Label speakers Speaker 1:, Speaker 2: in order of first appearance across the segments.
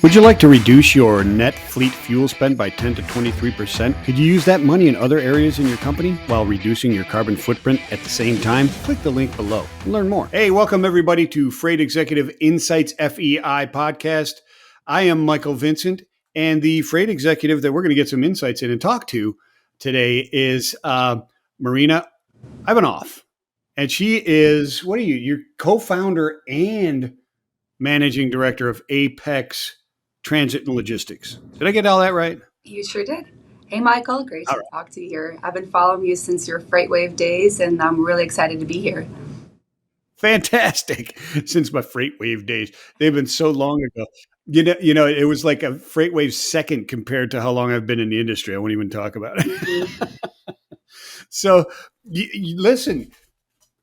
Speaker 1: Would you like to reduce your net fleet fuel spend by 10 to 23%? Could you use that money in other areas in your company while reducing your carbon footprint at the same time? Click the link below and learn more. Hey, welcome everybody to Freight Executive Insights FEI podcast. I am Michael Vincent, and the freight executive that we're going to get some insights in and talk to today is Marina Ivanov. And she is, what are you? You're co-founder and managing director of Apex Transit and Logistics. Did I get all that right?
Speaker 2: You sure did. Hey, Michael, great to talk to you here. I've been following you since your FreightWave days, and I'm really excited to be here.
Speaker 1: Fantastic. Since my FreightWave days. They've been so long ago. You know, it was like a FreightWave second compared to how long I've been in the industry. I won't even talk about it. Mm-hmm. So, listen,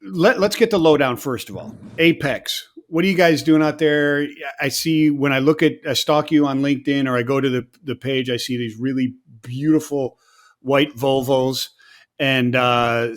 Speaker 1: let's get the lowdown first of all. Apex. What are you guys doing out there? I see when I stalk you on LinkedIn or I go to the page, I see these really beautiful white Volvos. And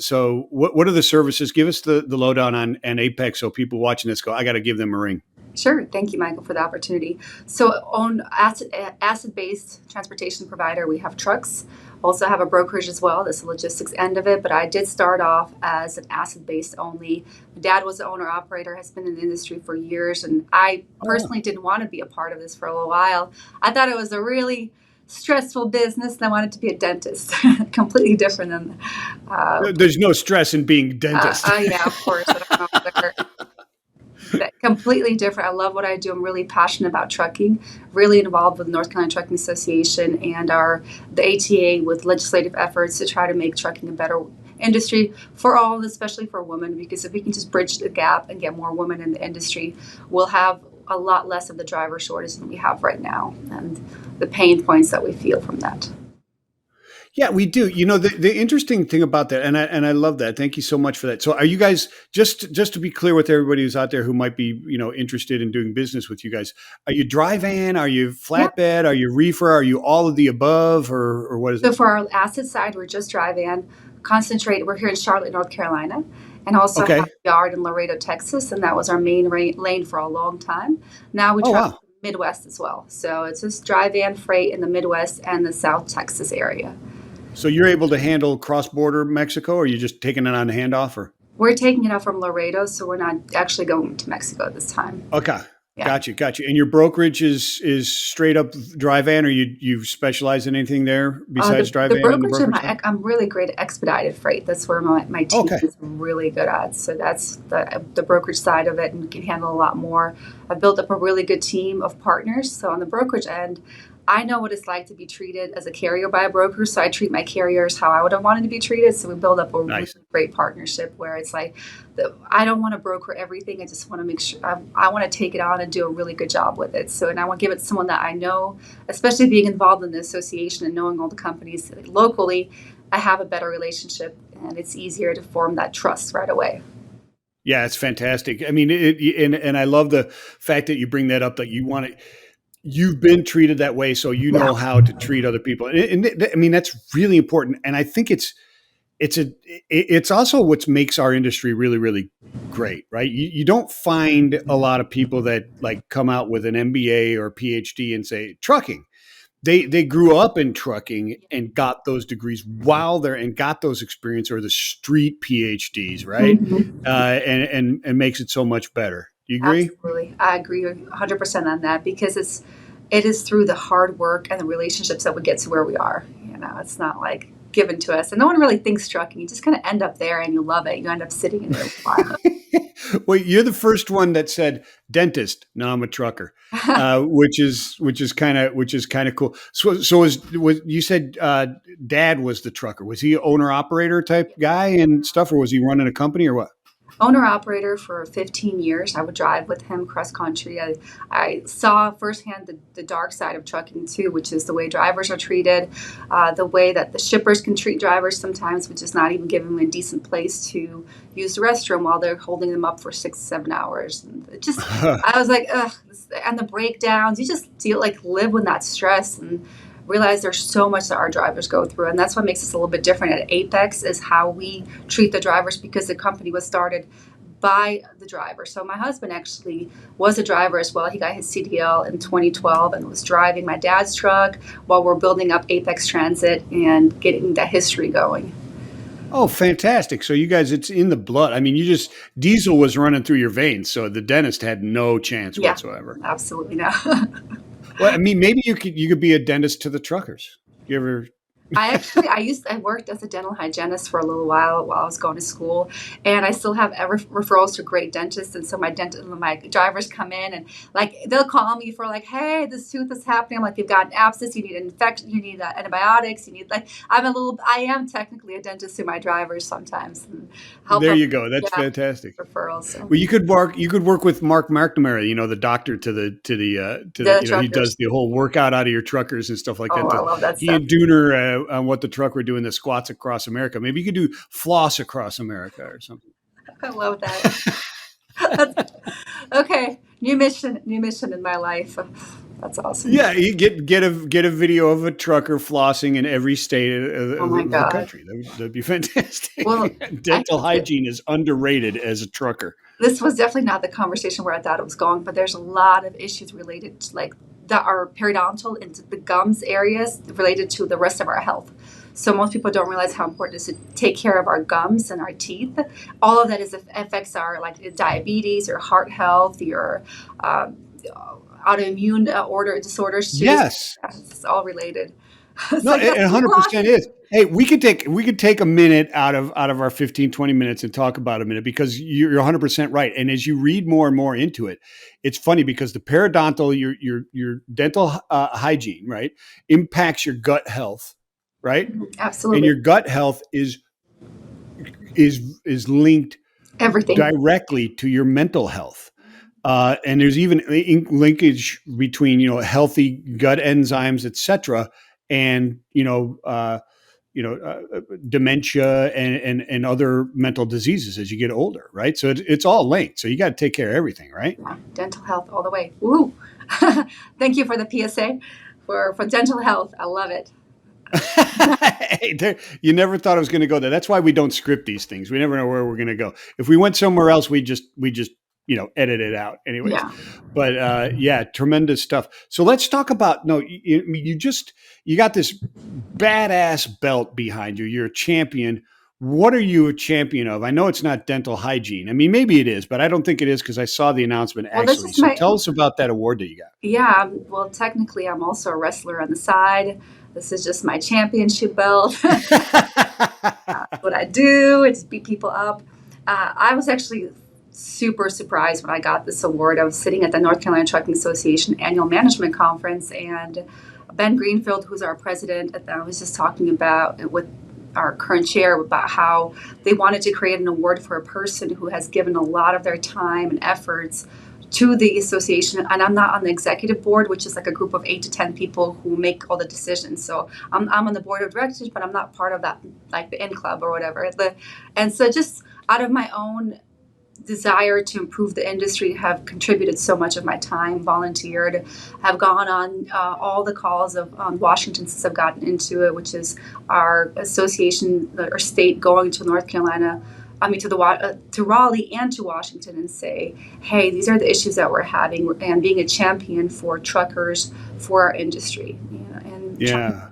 Speaker 1: so what are the services? Give us the lowdown on Apex so people watching this go, I got to give them a ring.
Speaker 2: Sure. Thank you, Michael, for the opportunity. So on asset-based transportation provider, we have trucks. Also have a brokerage as well. That's the logistics end of it. But I did start off as an asset-based only. My dad was the owner-operator, has been in the industry for years. And I personally didn't want to be a part of this for a little while. I thought it was a really stressful business, and I wanted to be a dentist. Completely different than...
Speaker 1: There's no stress in being a dentist.
Speaker 2: Yeah, of course. Completely different. I love what I do. I'm really passionate about trucking, really involved with North Carolina Trucking Association and the ATA with legislative efforts to try to make trucking a better industry for all, especially for women, because if we can just bridge the gap and get more women in the industry, we'll have a lot less of the driver shortage than we have right now and the pain points that we feel from that.
Speaker 1: Yeah, we do. You know, the interesting thing about that, and I love that. Thank you so much for that. So are you guys, just to be clear with everybody who's out there who might be, interested in doing business with you guys, are you dry van? Are you flatbed? Yeah. Are you reefer? Are you all of the above or what is it?
Speaker 2: So for our asset side, we're just dry van. We're here in Charlotte, North Carolina, and also have a yard in Laredo, Texas, and that was our main lane for a long time. Now we travel the Midwest as well. So it's just dry van freight in the Midwest and the South Texas area.
Speaker 1: So you're able to handle cross-border Mexico, or are you just taking it on the handoff? Or
Speaker 2: we're taking it out from Laredo, so we're not actually going to Mexico this time.
Speaker 1: Okay, yeah. Got you. And your brokerage is straight up dry van, or you specialize in anything there besides dry van?
Speaker 2: I'm really great at expedited freight. That's where my team is really good at. So that's the brokerage side of it, and can handle a lot more. I've built up a really good team of partners. So on the brokerage end, I know what it's like to be treated as a carrier by a broker, so I treat my carriers how I would have wanted to be treated. So we build up a really great partnership where it's like, I don't want to broker everything. I just want to make sure I want to take it on and do a really good job with it. So, and I want to give it to someone that I know, especially being involved in the association and knowing all the companies locally. I have a better relationship, and it's easier to form that trust right away.
Speaker 1: Yeah, it's fantastic. I mean, and I love the fact that you bring that up, that you want to. You've been treated that way, so you know how to treat other people, and I mean that's really important. And I think it's also what makes our industry really, really great, right? You don't find a lot of people that like come out with an MBA or PhD and say trucking. They grew up in trucking and got those degrees while they're and got those experience or the street PhDs, right? Mm-hmm. And makes it so much better. Do you agree?
Speaker 2: Absolutely. I agree 100% on that, because it is through the hard work and the relationships that we get to where we are. It's not like given to us, and no one really thinks trucking. You just kind of end up there and you love it. You end up sitting in it a while.
Speaker 1: Well, you're the first one that said dentist. No, I'm a trucker, which is kind of cool. So you said Dad was the trucker? Was he owner operator type guy and stuff, or was he running a company or what?
Speaker 2: Owner-operator for 15 years. I would drive with him cross-country. I saw firsthand the dark side of trucking too, which is the way drivers are treated, the way that the shippers can treat drivers sometimes, which is not even giving them a decent place to use the restroom while they're holding them up for 6-7 hours. And it just, I was like, ugh. And the breakdowns, you just live with that stress and realize there's so much that our drivers go through. And that's what makes us a little bit different at Apex, is how we treat the drivers, because the company was started by the driver. So my husband actually was a driver as well. He got his CDL in 2012 and was driving my dad's truck while we're building up Apex Transit and getting that history going.
Speaker 1: Oh, fantastic. So you guys, it's in the blood. I mean, diesel was running through your veins. So the dentist had no chance
Speaker 2: Yeah,
Speaker 1: whatsoever.
Speaker 2: absolutely no.
Speaker 1: Well, I mean, maybe you could be a dentist to the truckers. You ever?
Speaker 2: I worked as a dental hygienist for a little while I was going to school, and I still have referrals to great dentists. And so my drivers come in and like they'll call me for like, hey, this tooth is happening. I'm like, you've got an abscess, you need an infection, you need antibiotics, you need like I am technically a dentist to my drivers sometimes and help
Speaker 1: There
Speaker 2: them.
Speaker 1: you go. That's
Speaker 2: Yeah,
Speaker 1: fantastic.
Speaker 2: referrals. So
Speaker 1: Well, you could work with Mark McNamara, the doctor to the
Speaker 2: the
Speaker 1: he does
Speaker 2: truckers.
Speaker 1: the whole workout out of your truckers and stuff like
Speaker 2: Oh,
Speaker 1: that.
Speaker 2: I love that
Speaker 1: He
Speaker 2: stuff.
Speaker 1: and Dooner on what the truck were doing, the squats across America. Maybe you could do floss across America or something.
Speaker 2: I love that. Okay, new mission in my life. That's awesome.
Speaker 1: Yeah, you get a video of a trucker flossing in every state
Speaker 2: Oh my
Speaker 1: of the
Speaker 2: God.
Speaker 1: country. That'd be fantastic.
Speaker 2: Well, I
Speaker 1: Dental
Speaker 2: think that
Speaker 1: hygiene is underrated as a trucker.
Speaker 2: this was definitely not the conversation where I thought it was going, but there's a lot of issues related to like that are periodontal into the gums areas related to the rest of our health. So most people don't realize how important it is to take care of our gums and our teeth. All of that affects our like diabetes, your heart health, your um, autoimmune order disorders too. So
Speaker 1: Yes.
Speaker 2: it's all related.
Speaker 1: No,
Speaker 2: So
Speaker 1: it
Speaker 2: yes, keep
Speaker 1: 100%
Speaker 2: flossing.
Speaker 1: is. Hey, we could take a minute out of our 15 20 minutes and talk about a minute because you're 100% right. And as you read more and more into it, it's funny because the periodontal, your dental hygiene, right, impacts your gut health, right? And
Speaker 2: Absolutely
Speaker 1: your gut health is linked
Speaker 2: everything.
Speaker 1: directly to your mental health. And there's even linkage between healthy gut enzymes, etc., and dementia and other mental diseases as you get older, right? So it's all linked. So you got to take care of everything, right?
Speaker 2: Yeah, dental health all the way. Woo! Thank you for the PSA for dental health. I love it.
Speaker 1: Hey, you never thought I was going to go there. That's why we don't script these things. We never know where we're going to go. If we went somewhere else, we just edit it out, anyways.
Speaker 2: Yeah.
Speaker 1: But yeah, tremendous stuff. So let's talk about no. You got this badass belt behind you. You're a champion. What are you a champion of? I know it's not dental hygiene. I mean, maybe it is, but I don't think it is because I saw the announcement
Speaker 2: Well, this
Speaker 1: actually.
Speaker 2: is
Speaker 1: So
Speaker 2: my
Speaker 1: tell us about that award that you
Speaker 2: yeah. Well, technically, I'm also a wrestler on the side. This is just my championship belt.
Speaker 1: got.
Speaker 2: What I do is beat people up. I was actually super surprised when I got this award. I was sitting at the North Carolina Trucking Association annual management conference, and Ben Greenfield, who's our president, I was just talking about with our current chair about how they wanted to create an award for a person who has given a lot of their time and efforts to the association. And I'm not on the executive board, which is like a group of 8 to 10 people who make all the decisions. So I'm on the board of directors, but I'm not part of that, like the in club or whatever. And so just out of my own desire to improve the industry, have contributed so much of my time, volunteered, have gone on all the calls of Washington since I've gotten into it, which is our association or state going to North Carolina. I mean, to Raleigh and to Washington and say, hey, these are the issues that we're having, and being a champion for truckers, for our industry. And
Speaker 1: Yeah.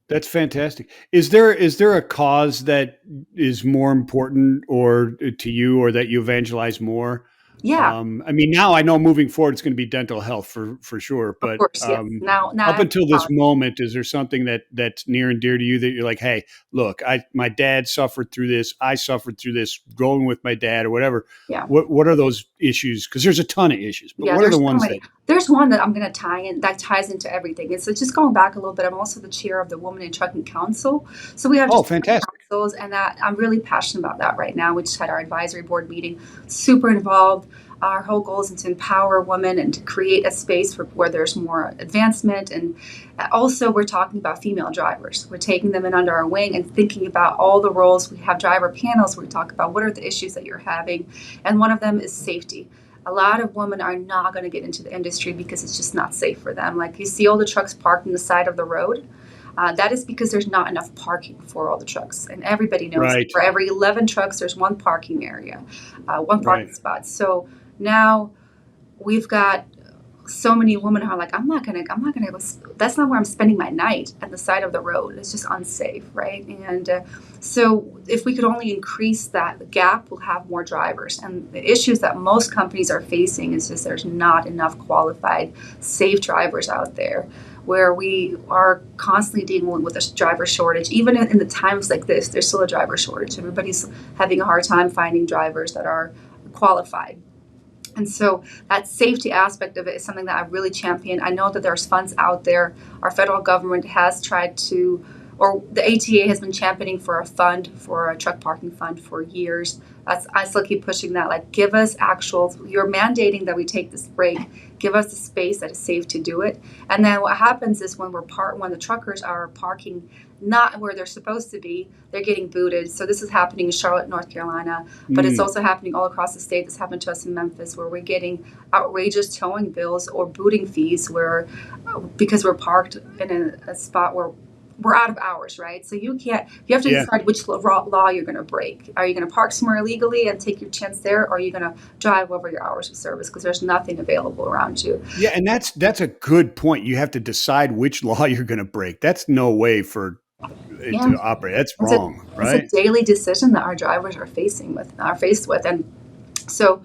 Speaker 1: That's fantastic. Is there a cause that is more important or to you or that you evangelize more?
Speaker 2: yeah,
Speaker 1: I mean, now I know moving forward it's going to be dental health for sure.
Speaker 2: of
Speaker 1: But
Speaker 2: course, yes. Now
Speaker 1: up
Speaker 2: I have
Speaker 1: until this
Speaker 2: to
Speaker 1: moment, is there something that's near and dear to you that you're like, hey, look, my dad suffered through this. I suffered through this growing with my dad or whatever.
Speaker 2: yeah.
Speaker 1: What are those issues? Because there's a ton of issues, but
Speaker 2: Yeah,
Speaker 1: what are the
Speaker 2: there's so
Speaker 1: ones
Speaker 2: many.
Speaker 1: that?
Speaker 2: There's one that I'm going to tie in that ties into everything. And so just going back a little bit, I'm also the chair of the Women in Trucking Council. So we have
Speaker 1: Oh,
Speaker 2: just different
Speaker 1: fantastic.
Speaker 2: councils, and that I'm really passionate about that right now. We just had our advisory board meeting, super involved. Our whole goal is to empower women and to create a space where there's more advancement. And also, we're talking about female drivers. We're taking them in under our wing and thinking about all the roles. We have driver panels where we talk about what are the issues that you're having. And one of them is safety. A lot of women are not going to get into the industry because it's just not safe for them. Like you see all the trucks parked on the side of the road. That is because there's not enough parking for all the trucks. And everybody knows
Speaker 1: Right.
Speaker 2: for every 11 trucks, there's one parking area, one
Speaker 1: Right.
Speaker 2: parking spot. So now we've got so many women who are like, I'm not gonna go. That's not where I'm spending my night at the side of the road. It's just unsafe, right? And so if we could only increase that gap, we'll have more drivers. And the issues that most companies are facing is just there's not enough qualified, safe drivers out there. Where we are constantly dealing with a driver shortage, even in the times like this, there's still a driver shortage. Everybody's having a hard time finding drivers that are qualified. And so that safety aspect of it is something that I really champion. I know that there's funds out there. Our federal government has tried to, or the ATA has been championing for a truck parking fund for years. I still keep pushing that. Like, give us you're mandating that we take this break. Give us the space that is safe to do it. And then what happens is when the truckers are parking not where they're supposed to be, they're getting booted. So this is happening in Charlotte, North Carolina, but it's also happening all across the state. This happened to us in Memphis, where we're getting outrageous towing bills or booting fees because we're parked in a spot where we're out of hours, right? So you have to decide which law you're going to break. Are you going to park somewhere illegally and take your chance there, or are you going to drive over your hours of service because there's nothing available around you?
Speaker 1: Yeah, and that's a good point. You have to decide which law you're going to break. That's no way for it
Speaker 2: Yeah,
Speaker 1: to operate. That's wrong,
Speaker 2: it's a
Speaker 1: right?
Speaker 2: daily decision that our drivers are faced with, and so.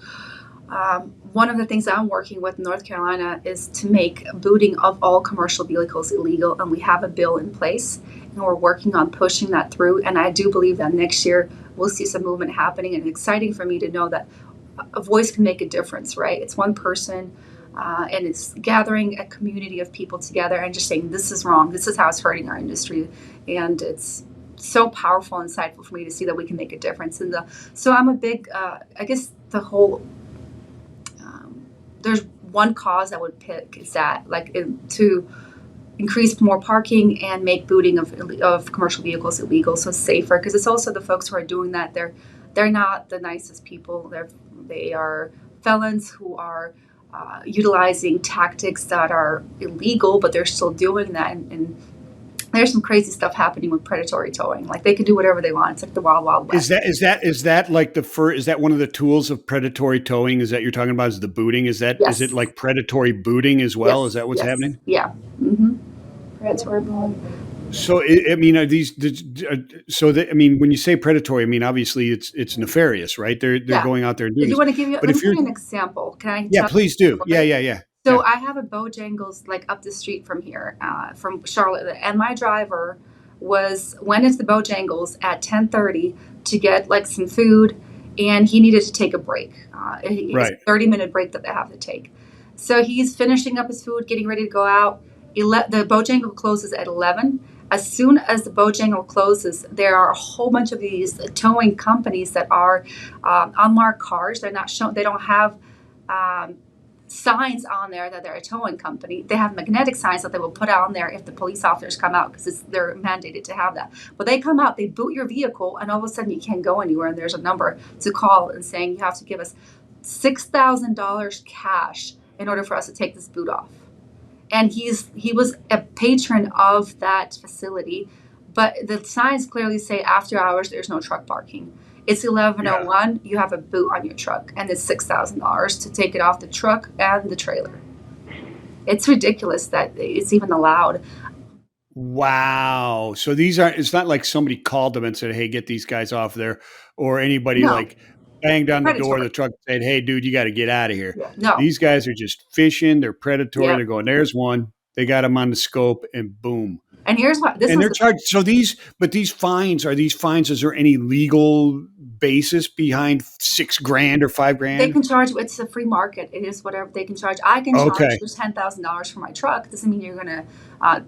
Speaker 2: One of the things I'm working with in North Carolina is to make booting of all commercial vehicles illegal, and we have a bill in place, and we're working on pushing that through. And I do believe that next year we'll see some movement happening, and it's exciting for me to know that a voice can make a difference, right? It's one person, and it's gathering a community of people together and just saying, this is wrong, this is how it's hurting our industry, and it's so powerful and insightful for me to see that we can make a difference. So I'm a big, I guess the whole there's one cause I would pick is that to increase more parking and make booting of commercial vehicles illegal, so it's safer, because it's also the folks who are doing that, they're not the nicest people. They are felons who are utilizing tactics that are illegal, but they're still doing that, and there's some crazy stuff happening with predatory towing. Like, they can do whatever they want. It's like the wild, wild west.
Speaker 1: Is that like is that one of the tools of predatory towing? Is that you're talking about? Is the booting? Is it
Speaker 2: Yes.
Speaker 1: like predatory booting as well? Is
Speaker 2: Yes.
Speaker 1: that what's
Speaker 2: Yes.
Speaker 1: happening?
Speaker 2: Yeah. Predatory booting.
Speaker 1: So I mean, are these? I mean, when you say predatory, I mean obviously it's nefarious, right? They're
Speaker 2: Yeah.
Speaker 1: going out there and doing
Speaker 2: Do you
Speaker 1: this.
Speaker 2: want to give you?
Speaker 1: But
Speaker 2: Let me
Speaker 1: if
Speaker 2: give
Speaker 1: you're,
Speaker 2: you an example. Can I
Speaker 1: yeah,
Speaker 2: tell
Speaker 1: please
Speaker 2: you?
Speaker 1: do. Yeah.
Speaker 2: So I have a Bojangles like up the street from here, from Charlotte, and my driver went into the Bojangles at 10:30 to get like some food, and he needed to take a break. It's
Speaker 1: Right.
Speaker 2: a 30-minute break that they have to take. So he's finishing up his food, getting ready to go out. The Bojangle closes at 11. As soon as the Bojangle closes, there are a whole bunch of these towing companies that are unmarked cars. They're not shown. They don't have signs on there that they're a towing company. They have magnetic signs that they will put on there if the police officers come out, because they're mandated to have that. But they come out, they boot your vehicle, and all of a sudden you can't go anywhere. And there's a number to call and saying you have to give us $6,000 cash in order for us to take this boot off. And he was a patron of that facility, but the signs clearly say after hours there's no truck parking. It's 11:01. You have a boot on your truck, and it's $6,000 to take it off the truck and the trailer. It's ridiculous that it's even allowed.
Speaker 1: Wow. So it's not like somebody called them and said, "Hey, get these guys off there," or anybody
Speaker 2: No,
Speaker 1: like banged on the door of
Speaker 2: predatory.
Speaker 1: the truck and said, "Hey, dude, you got to get out of here."
Speaker 2: Yeah, no.
Speaker 1: These guys are just fishing. They're predatory.
Speaker 2: Yep.
Speaker 1: They're going, "There's one." They got him on the scope, and boom.
Speaker 2: And here's what this
Speaker 1: And
Speaker 2: was.
Speaker 1: they're charged. So these fines, is there any legal basis behind $6,000 or
Speaker 2: They
Speaker 1: $5,000?
Speaker 2: can charge. It's a free market. It is whatever they can charge. I can charge
Speaker 1: Okay.
Speaker 2: you $10,000 for my truck. Doesn't mean you're gonna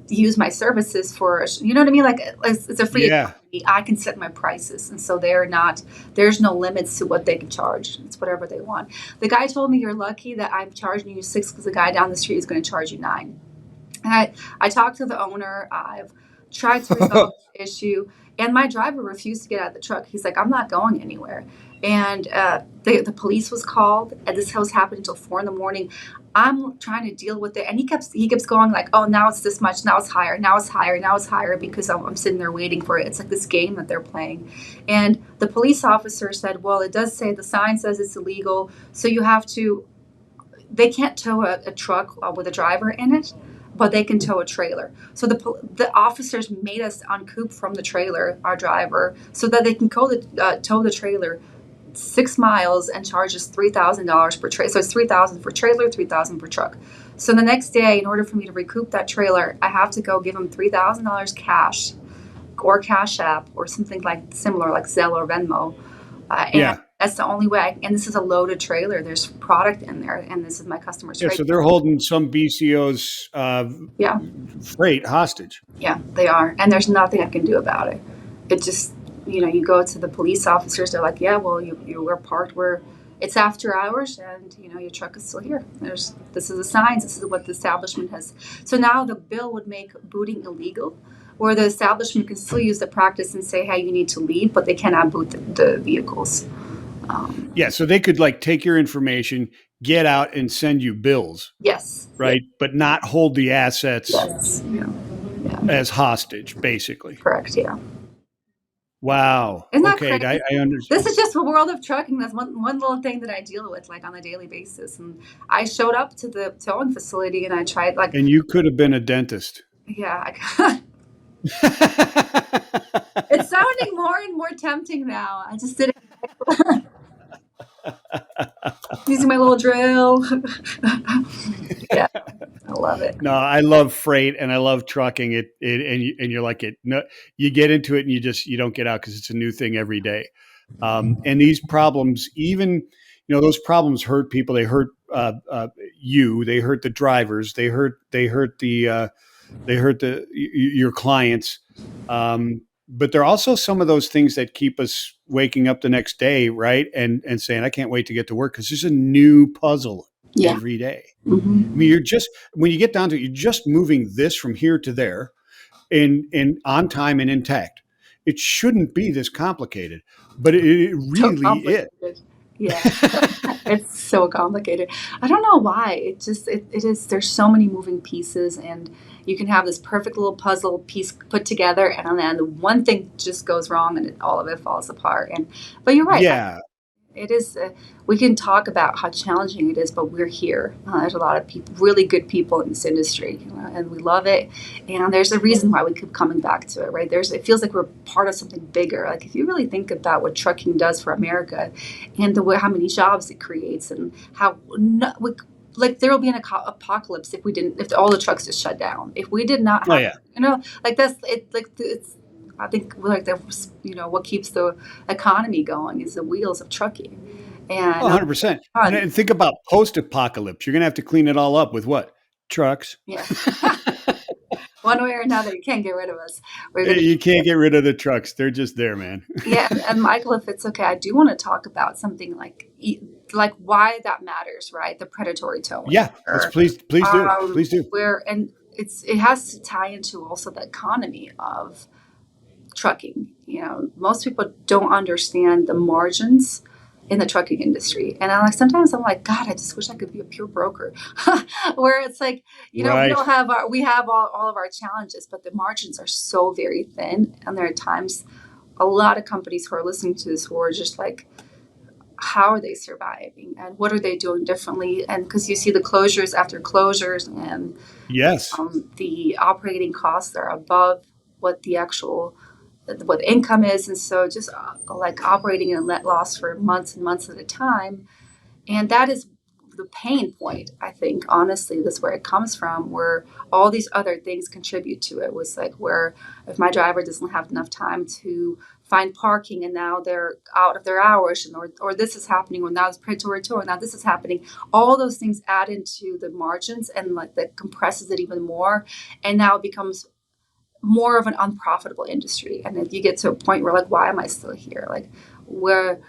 Speaker 2: use my services for. You know what I mean? Like, it's a free
Speaker 1: Yeah.
Speaker 2: economy. I can set my prices, and so they're not. There's no limits to what they can charge. It's whatever they want. The guy told me, "You're lucky that I'm charging you 6 because the guy down the street is going to charge you 9." And I talked to the owner. I've tried to resolve the issue, and my driver refused to get out of the truck. He's like, I'm not going anywhere. And the police was called, and this was happening until 4 in the morning. I'm trying to deal with it, and he keeps going like, oh, now it's this much, now it's higher, now it's higher, now it's higher, because I'm sitting there waiting for it. It's like this game that they're playing. And the police officer said, well, it does say, the sign says it's illegal, so you have to. They can't tow a truck with a driver in it, but they can tow a trailer. So the officers made us uncoop from the trailer, our driver, so that they can tow the trailer 6 miles and charge us $3,000 per trailer. So it's $3,000 for trailer, $3,000 per truck. So the next day, in order for me to recoup that trailer, I have to go give them $3,000 cash, or Cash App, or something like similar, like Zelle or Venmo. And that's the only way. And this is a loaded trailer. There's product in there, and this is my customer's
Speaker 1: Yeah,
Speaker 2: freight.
Speaker 1: so they're holding some BCO's freight hostage.
Speaker 2: Yeah, they are. And there's nothing I can do about it. It just, you go to the police officers, they're like, yeah, well, you were parked where it's after hours, and, your truck is still here. This is the signs. This is what the establishment has. So now the bill would make booting illegal, where the establishment can still use the practice and say, hey, you need to leave, but they cannot boot the vehicles.
Speaker 1: So they could take your information, get out, and send you bills.
Speaker 2: Yes.
Speaker 1: Right. Yes. But not hold the assets as hostage, basically.
Speaker 2: Correct. Yeah.
Speaker 1: Wow.
Speaker 2: Isn't that
Speaker 1: okay.
Speaker 2: crazy?
Speaker 1: I understand.
Speaker 2: This is just the world of trucking. That's one little thing that I deal with on a daily basis. And I showed up to the towing facility and I tried
Speaker 1: And you could have been a dentist.
Speaker 2: Yeah. It's sounding more and more tempting now. I just did it. Using my little drill. Yeah, I love it.
Speaker 1: No, I love freight and I love trucking. And you're like it. No, you get into it and you don't get out because it's a new thing every day. And these problems, even those problems hurt people. They hurt you. They hurt the drivers. They hurt your clients. But there are also some of those things that keep us waking up the next day, right? And saying, I can't wait to get to work, because there's a new puzzle every day.
Speaker 2: Mm-hmm.
Speaker 1: I mean, when you get down to it, you're just moving this from here to there and on time and intact. It shouldn't be this complicated, but it really is.
Speaker 2: Yeah, it's so complicated. I don't know why. It is. There's so many moving pieces, and you can have this perfect little puzzle piece put together, and then one thing just goes wrong, and all of it falls apart. But you're right.
Speaker 1: Yeah,
Speaker 2: it is. We can talk about how challenging it is, but we're here. There's a lot of people, really good people in this industry, and we love it. And there's a reason why we keep coming back to it, right? It feels like we're part of something bigger. Like, if you really think about what trucking does for America, and how many jobs it creates, and how there will be an apocalypse if all the trucks just shut down. If we did not, that's it. It's. I think what keeps the economy going is the wheels of trucking. And
Speaker 1: 100%. And think about post-apocalypse. You're going to have to clean it all up with what? Trucks.
Speaker 2: Yeah. One way or another, you can't get rid of us.
Speaker 1: You can't get rid of the trucks. They're just there, man.
Speaker 2: Yeah. And Michael, if it's okay, I do want to talk about something like why that matters, right? The predatory towing.
Speaker 1: Yeah. Please do. Please do.
Speaker 2: It has to tie into also the economy of trucking. Most people don't understand the margins in the trucking industry, and sometimes I'm like, God, I just wish I could be a pure broker, where it's like, right. we have all of our challenges, but the margins are so very thin, and there are times a lot of companies who are listening to this who are just like, how are they surviving, and what are they doing differently? And because you see the closures after closures, and
Speaker 1: yes,
Speaker 2: the operating costs are above what the income is, and so just operating in a net loss for months and months at a time. And that is the pain point, I think. Honestly, that's where it comes from, where all these other things contribute to it. Was like, where if my driver doesn't have enough time to find parking, and now they're out of their hours, or this is happening, or now it's predatory towing, now this is happening, all those things add into the margins, and that compresses it even more, and now it becomes more of an unprofitable industry. And if you get to a point where, like, why am I still here? Like, where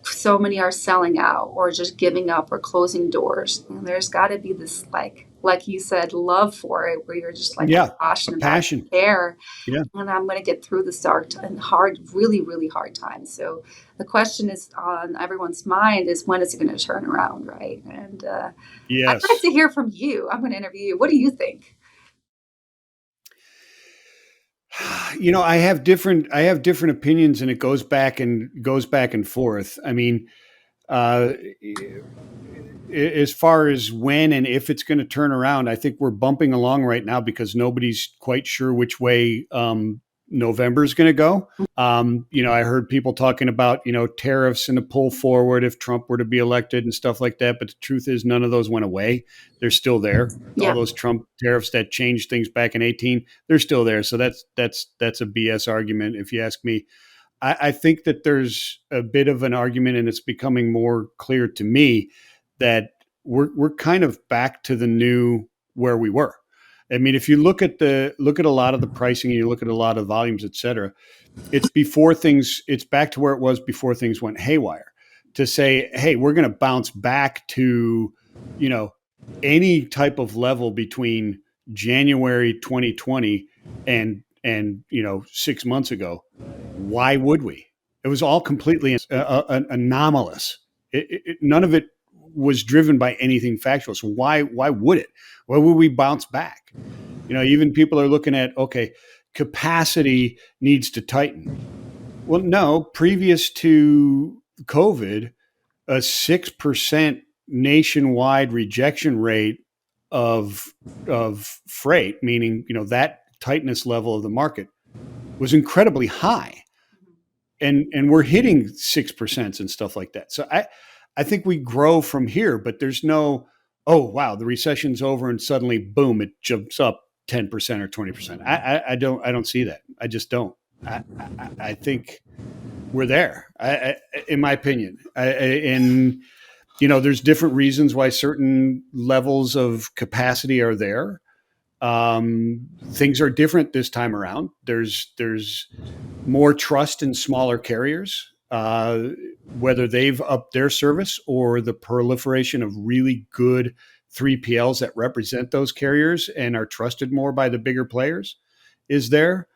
Speaker 2: so many are selling out or just giving up or closing doors. And there's got to be this, like, like you said, love for it, where you're just like
Speaker 1: Yeah, a
Speaker 2: passionate about
Speaker 1: passion.
Speaker 2: care,
Speaker 1: Yeah.
Speaker 2: and I'm going to get through this dark and hard, really, really hard time. So the question is on everyone's mind is, when is it going to turn around, right? And I'd like
Speaker 1: Yes.
Speaker 2: to hear from you. I'm going to interview you. What do you think?
Speaker 1: I have different opinions, and it goes back and forth. I mean, uh, as far as when and if it's going to turn around, I think we're bumping along right now because nobody's quite sure which way November is going to go. I heard people talking about, tariffs and a pull forward if Trump were to be elected and stuff like that. But the truth is, none of those went away. They're still there. All
Speaker 2: Yeah.
Speaker 1: those Trump tariffs that changed things back in 18, they're still there. So that's a BS argument, if you ask me. I think that there's a bit of an argument, and it's becoming more clear to me that we're kind of back to the new where we were. I mean, if you look at a lot of the pricing and you look at a lot of volumes, et cetera, it's back to where it was before things went haywire. To say, hey, we're going to bounce back to, you know, any type of level between January 2020 and 6 months ago, why would we? It was all completely anomalous. None of it was driven by anything factual. So why would it? Why would we bounce back? Even people are looking at, okay, capacity needs to tighten. Well, no, previous to COVID, a 6% nationwide rejection rate of freight, meaning that tightness level of the market, was incredibly high, and we're hitting 6% and stuff like that. So I think we grow from here, but there's no, oh wow, the recession's over and suddenly boom, it jumps up 10% or 20%. I don't see that. I just don't. I think we're there. In my opinion, and there's different reasons why certain levels of capacity are there. Things are different this time around. There's more trust in smaller carriers, whether they've upped their service or the proliferation of really good 3PLs that represent those carriers and are trusted more by the bigger players is there.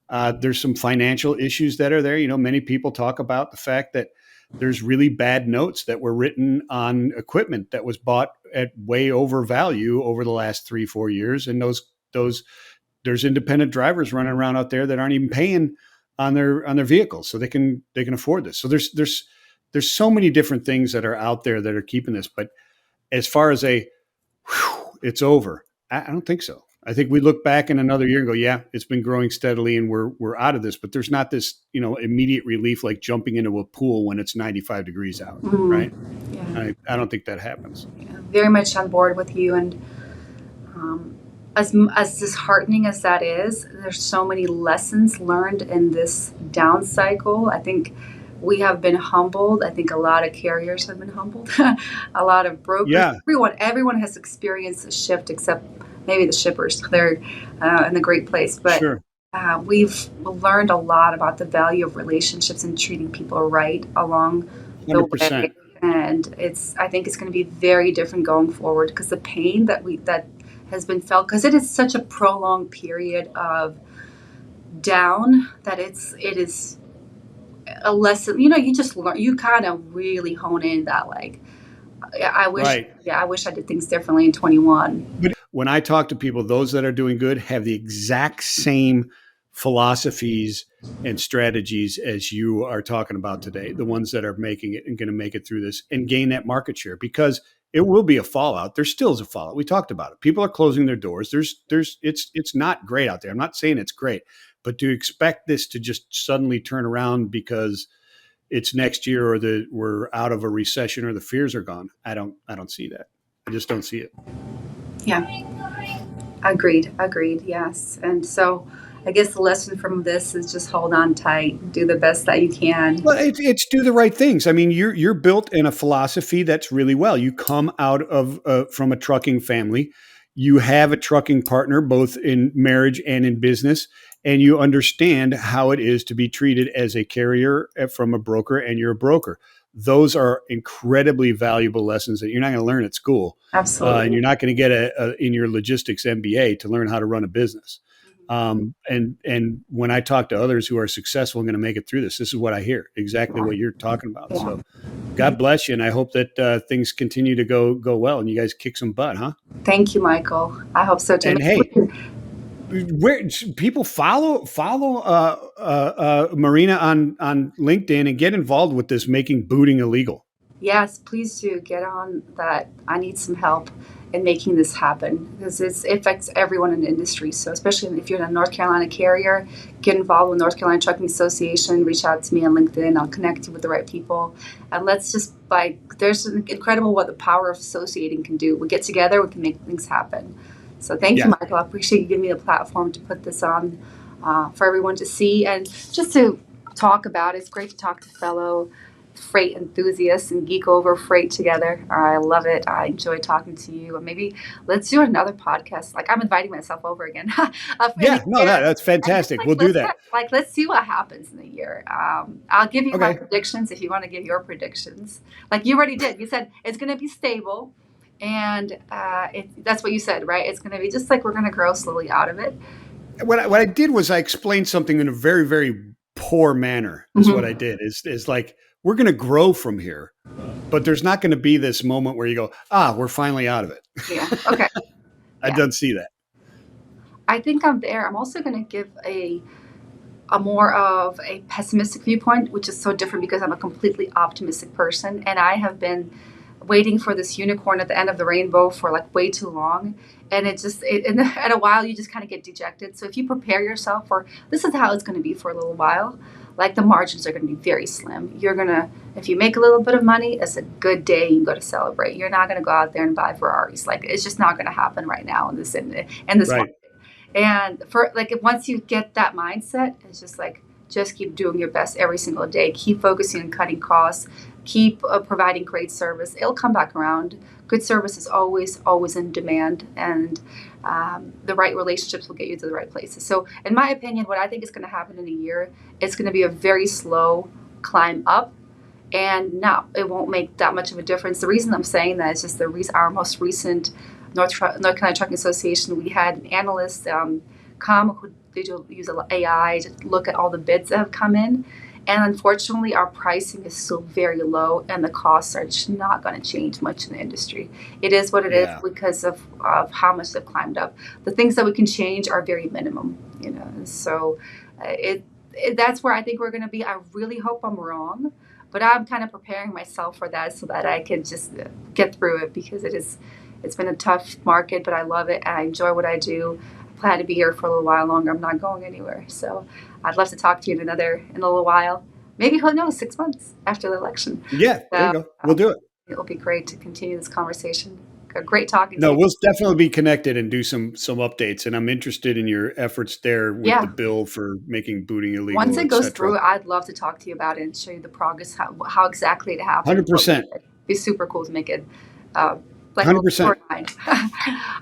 Speaker 1: There's some financial issues that are there. Many people talk about the fact that there's really bad notes that were written on equipment that was bought at way over value over the last 3-4 years. And those there's independent drivers running around out there that aren't even paying on their vehicles, so they can afford this. So there's so many different things that are out there that are keeping this. But as far as it's over, I don't think so. I think we look back in another year and go, yeah, it's been growing steadily and we're out of this, but there's not this, immediate relief like jumping into a pool when it's 95 degrees out, right?
Speaker 2: Yeah.
Speaker 1: I don't think that happens.
Speaker 2: Yeah. Very much on board with you. And as disheartening as that is, there's so many lessons learned in this down cycle. I think we have been humbled. I think a lot of carriers have been humbled. A lot of brokers.
Speaker 1: Yeah.
Speaker 2: Everyone has experienced a shift, except maybe the shippers. They're in a great place, but
Speaker 1: Sure.
Speaker 2: We've learned a lot about the value of relationships and treating people right along the
Speaker 1: 100%.
Speaker 2: way. And I think it's going to be very different going forward, because the pain that has been felt, because it is such a prolonged period of down, that it is a lesson. You just learn. You kind of really hone in that, like, I wish,
Speaker 1: Right.
Speaker 2: I wish I did things differently in 21.
Speaker 1: But when I talk to people, those that are doing good have the exact same philosophies and strategies as you are talking about today, the ones that are making it and going to make it through this and gain that market share, because it will be a fallout. There still is a fallout. We talked about it. People are closing their doors. It's not great out there. I'm not saying it's great, but to expect this to just suddenly turn around because it's next year or we're out of a recession or the fears are gone, I don't see that. I just don't see it.
Speaker 2: Yeah. Agreed. Yes. And so I guess the lesson from this is just hold on tight, do the best that you can.
Speaker 1: Well, it's do the right things. I mean, you're built in a philosophy that's really well. You come out of from a trucking family. You have a trucking partner, both in marriage and in business, and you understand how it is to be treated as a carrier from a broker, and you're a broker. those are incredibly valuable lessons that you're not going to learn at school.
Speaker 2: Absolutely.
Speaker 1: And you're not going to get in your logistics MBA to learn how to run a business. And when I talk to others who are successful and going to make it through this is what I hear, exactly what you're talking about.
Speaker 2: Yeah.
Speaker 1: So God bless you. And I hope that things continue to go well and you guys kick some butt, huh?
Speaker 2: Thank you, Michael. I hope so too.
Speaker 1: And hey, where people follow Marina on LinkedIn and get involved with this making booting illegal.
Speaker 2: Yes, please do get on that. I need some help in making this happen because it affects everyone in the industry. So especially if you're in a North Carolina carrier, get involved with North Carolina Trucking Association, reach out to me on LinkedIn. I'll connect you with the right people. And let's just there's incredible what the power of associating can do. We get together, we can make things happen. So thank you, Michael. I appreciate you giving me a platform to put this on for everyone to see and just to talk about. It's great to talk to fellow freight enthusiasts and geek over freight together. I love it. I enjoy talking to you. And maybe let's do another podcast. Like I'm inviting myself over again.
Speaker 1: That's fantastic. We'll do that.
Speaker 2: Let's see what happens in the year. I'll give you my predictions if you want to give your predictions. Like you already did. You said it's going to be stable. And that's what you said, right? It's going to be just like we're going to grow slowly out of it.
Speaker 1: What I did was I explained something in a very, very poor manner is what I did. Is like, we're going to grow from here, but there's not going to be this moment where you go, we're finally out of it.
Speaker 2: Yeah. Okay.
Speaker 1: I don't see that.
Speaker 2: I think I'm there. I'm also going to give a more of a pessimistic viewpoint, which is so different because I'm a completely optimistic person. And I have been waiting for this unicorn at the end of the rainbow for like way too long. And at a while, you just kind of get dejected. So if you prepare yourself for this is how it's going to be for a little while, like the margins are going to be very slim. If you make a little bit of money, it's a good day. You can go to celebrate. You're not going to go out there and buy Ferraris. Like it's just not going to happen right now in this market. And once you get that mindset, it's just like, just keep doing your best every single day. Keep focusing on cutting costs. Keep providing great service. It'll come back around. Good service is always, always in demand. And the right relationships will get you to the right places. So in my opinion, what I think is going to happen in a year, it's going to be a very slow climb up. And no, it won't make that much of a difference. The reason I'm saying that is just our most recent North Carolina Trucking Association, we had an analyst come who they use AI to look at all the bids that have come in. And unfortunately, our pricing is still very low and the costs are just not going to change much in the industry. It is what it is because of how much they've climbed up. The things that we can change are very minimum, So that's where I think we're going to be. I really hope I'm wrong, but I'm kind of preparing myself for that so that I can just get through it because it's been a tough market, but I love it. I enjoy what I do. Plan to be here for a little while longer. I'm not going anywhere. So I'd love to talk to you in a little while. Maybe, who knows, 6 months after the election.
Speaker 1: Yeah, there you go. We'll do it.
Speaker 2: It will be great to continue this conversation. Great talking
Speaker 1: to you.
Speaker 2: No,
Speaker 1: we'll definitely be connected and do some updates. And I'm interested in your efforts there with the bill for making booting illegal.
Speaker 2: Once it goes through, I'd love to talk to you about it and show you the progress, how exactly it happened.
Speaker 1: 100%.
Speaker 2: It'd be super cool to make it
Speaker 1: 100%.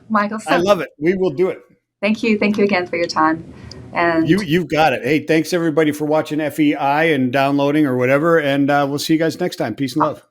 Speaker 2: Michael,
Speaker 1: I love it. We will do it.
Speaker 2: Thank you again for your time. And
Speaker 1: you've got it. Hey, thanks everybody for watching FEI and downloading or whatever. And we'll see you guys next time. Peace and love.